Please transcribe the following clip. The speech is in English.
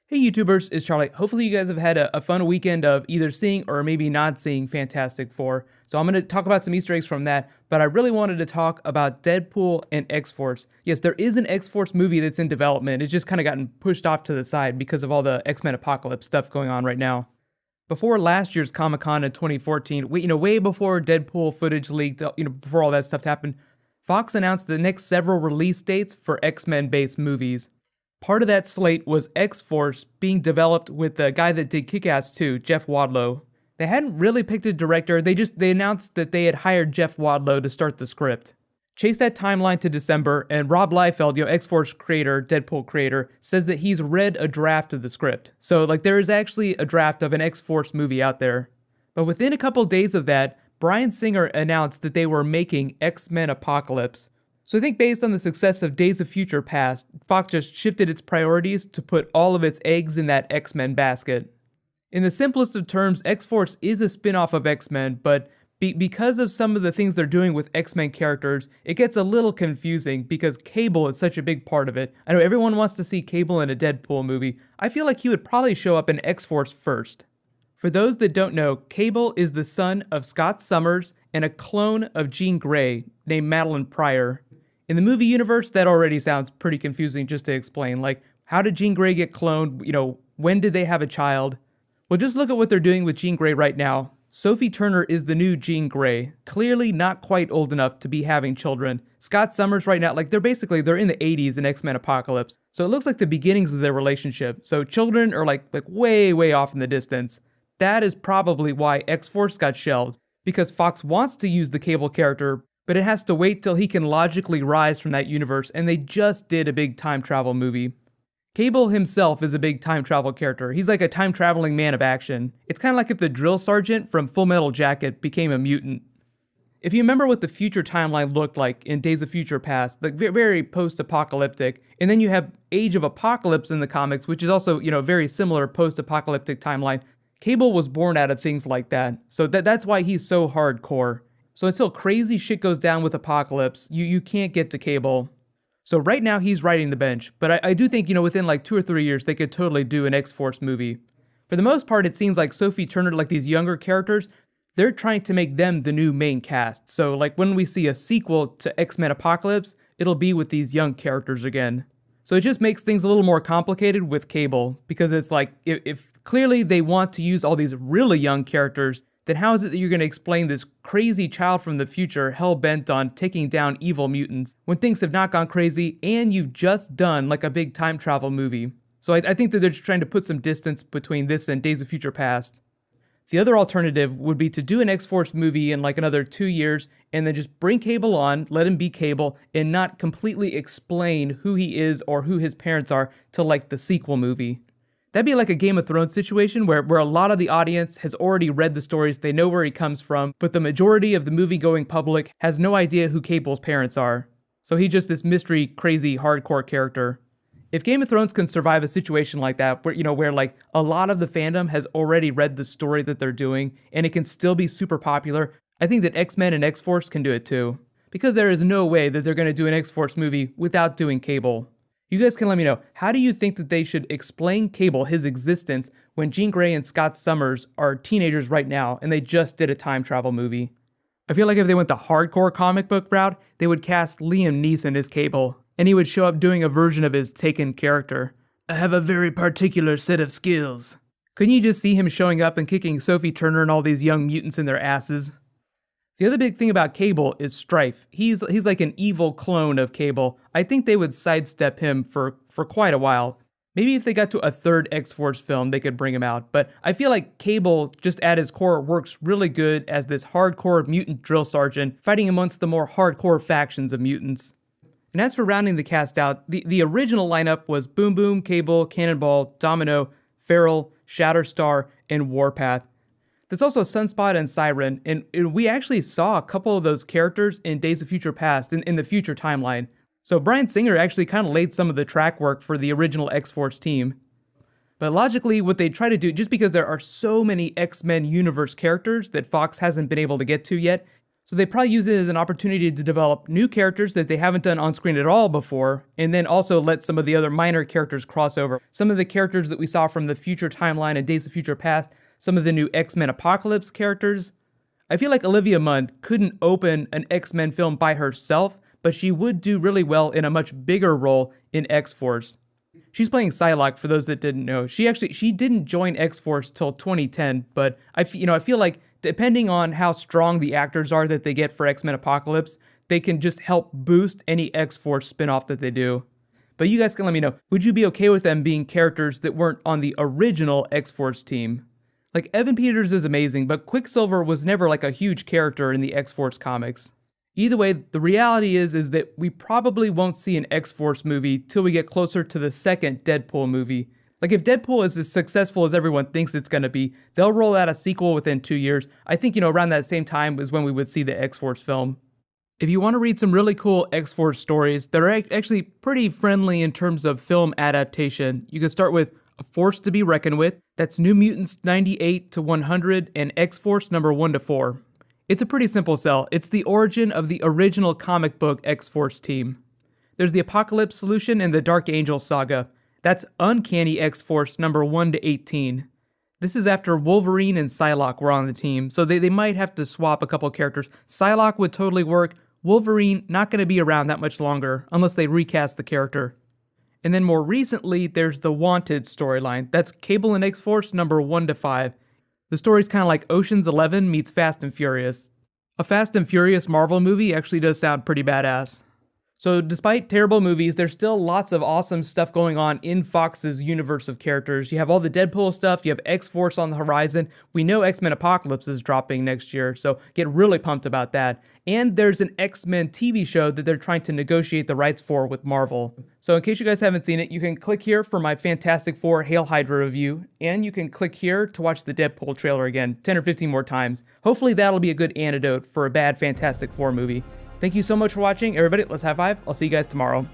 Hey YouTubers, it's Charlie. Hopefully you guys have had a fun weekend of either seeing or maybe not seeing Fantastic Four. So I'm going to talk about some Easter eggs from that, but I really wanted to talk about Deadpool and X-Force. Yes, there is an X-Force movie that's in development. It's just kind of gotten pushed off to the side because of all the X-Men Apocalypse stuff going on right now. Before last year's Comic-Con in 2014, way before Deadpool footage leaked, before all that stuff happened, Fox announced the next several release dates for X-Men based movies. Part of that slate was X-Force being developed with the guy that did Kick-Ass 2, Jeff Wadlow. They hadn't really picked a director, they announced that they had hired Jeff Wadlow to start the script. Chase that timeline to December, and Rob Liefeld, X-Force creator, Deadpool creator, says that he's read a draft of the script. So, there is actually a draft of an X-Force movie out there. But within a couple days of that, Bryan Singer announced that they were making X-Men Apocalypse. So I think based on the success of Days of Future Past, Fox just shifted its priorities to put all of its eggs in that X-Men basket. In the simplest of terms, X-Force is a spin-off of X-Men, but because of some of the things they're doing with X-Men characters, it gets a little confusing because Cable is such a big part of it. I know everyone wants to see Cable in a Deadpool movie. I feel like he would probably show up in X-Force first. For those that don't know, Cable is the son of Scott Summers and a clone of Jean Grey named Madeline Pryor. In the movie universe, that already sounds pretty confusing just to explain. How did Jean Grey get cloned? When did they have a child? Well, just look at what they're doing with Jean Grey right now. Sophie Turner is the new Jean Grey, clearly not quite old enough to be having children. Scott Summers right now, they're in the 80s in X-Men Apocalypse. So it looks like the beginnings of their relationship. So children are way off in the distance. That is probably why X-Force got shelved, because Fox wants to use the Cable character, but it has to wait till he can logically rise from that universe, and they just did a big time travel movie. Cable himself is a big time travel character. He's like a time traveling man of action. It's kind of like if the drill sergeant from Full Metal Jacket became a mutant. If you remember what the future timeline looked like in Days of Future Past, very post-apocalyptic, and then you have Age of Apocalypse in the comics, which is also, very similar post-apocalyptic timeline. Cable was born out of things like that, so that's why he's so hardcore. So until crazy shit goes down with Apocalypse, you can't get to Cable. So right now he's riding the bench, but I do think, within 2 or 3 years, they could totally do an X-Force movie. For the most part, it seems like Sophie Turner, these younger characters, they're trying to make them the new main cast. So when we see a sequel to X-Men Apocalypse, it'll be with these young characters again. So it just makes things a little more complicated with Cable, because it's if clearly they want to use all these really young characters, then how is it that you're going to explain this crazy child from the future hell-bent on taking down evil mutants when things have not gone crazy and you've just done a big time travel movie? So I think that they're just trying to put some distance between this and Days of Future Past. The other alternative would be to do an X-Force movie in another 2 years and then just bring Cable on, let him be Cable, and not completely explain who he is or who his parents are till the sequel movie. That'd be like a Game of Thrones situation where a lot of the audience has already read the stories, they know where he comes from, but the majority of the movie-going public has no idea who Cable's parents are. So he's just this mystery, crazy, hardcore character. If Game of Thrones can survive a situation like that, where a lot of the fandom has already read the story that they're doing, and it can still be super popular, I think that X-Men and X-Force can do it too. Because there is no way that they're going to do an X-Force movie without doing Cable. You guys can let me know, how do you think that they should explain Cable, his existence, when Jean Grey and Scott Summers are teenagers right now and they just did a time travel movie? I feel like if they went the hardcore comic book route, they would cast Liam Neeson as Cable, and he would show up doing a version of his Taken character. I have a very particular set of skills. Couldn't you just see him showing up and kicking Sophie Turner and all these young mutants in their asses? The other big thing about Cable is Strife. He's like an evil clone of Cable. I think they would sidestep him for quite a while. Maybe if they got to a third X-Force film, they could bring him out. But I feel like Cable, just at his core, works really good as this hardcore mutant drill sergeant fighting amongst the more hardcore factions of mutants. And as for rounding the cast out, the original lineup was Boom Boom, Cable, Cannonball, Domino, Feral, Shatterstar, and Warpath. There's also Sunspot and Siren, and we actually saw a couple of those characters in Days of Future Past, in the future timeline. So Bryan Singer actually kind of laid some of the track work for the original X-Force team. But logically, what they try to do, just because there are so many X-Men universe characters that Fox hasn't been able to get to yet, So they probably use it as an opportunity to develop new characters that they haven't done on screen at all before, and then also let some of the other minor characters cross over. Some of the characters that we saw from the future timeline and Days of Future Past, some of the new X-Men Apocalypse characters. I feel like Olivia Munn couldn't open an X-Men film by herself, but she would do really well in a much bigger role in X-Force. She's playing Psylocke, for those that didn't know. She didn't join X-Force till 2010, but I feel like depending on how strong the actors are that they get for X-Men Apocalypse, they can just help boost any X-Force spinoff that they do. But you guys can let me know, would you be okay with them being characters that weren't on the original X-Force team? Like, Evan Peters is amazing, but Quicksilver was never like a huge character in the X-Force comics. Either way, the reality is that we probably won't see an X-Force movie till we get closer to the second Deadpool movie. Like, if Deadpool is as successful as everyone thinks it's going to be, they'll roll out a sequel within 2 years. I think, around that same time is when we would see the X-Force film. If you want to read some really cool X-Force stories that are actually pretty friendly in terms of film adaptation, you can start with A Force to be Reckoned With. That's New Mutants 98 to 100 and X-Force number 1 to 4. It's a pretty simple sell. It's the origin of the original comic book X-Force team. There's the Apocalypse Solution and the Dark Angel saga. That's Uncanny X-Force number 1 to 18. This is after Wolverine and Psylocke were on the team, so they might have to swap a couple characters. Psylocke would totally work. Wolverine not going to be around that much longer, unless they recast the character. And then more recently, there's the Wanted storyline. That's Cable and X-Force number 1 to 5. The story's kind of like Ocean's 11 meets Fast and Furious. A Fast and Furious Marvel movie actually does sound pretty badass. So despite terrible movies, there's still lots of awesome stuff going on in Fox's universe of characters. You have all the Deadpool stuff, you have X-Force on the horizon, we know X-Men Apocalypse is dropping next year, so get really pumped about that. And there's an X-Men TV show that they're trying to negotiate the rights for with Marvel. So in case you guys haven't seen it, you can click here for my Fantastic Four Hail Hydra review, and you can click here to watch the Deadpool trailer again, 10 or 15 more times. Hopefully that'll be a good antidote for a bad Fantastic Four movie. Thank you so much for watching, everybody. Let's high five. I'll see you guys tomorrow.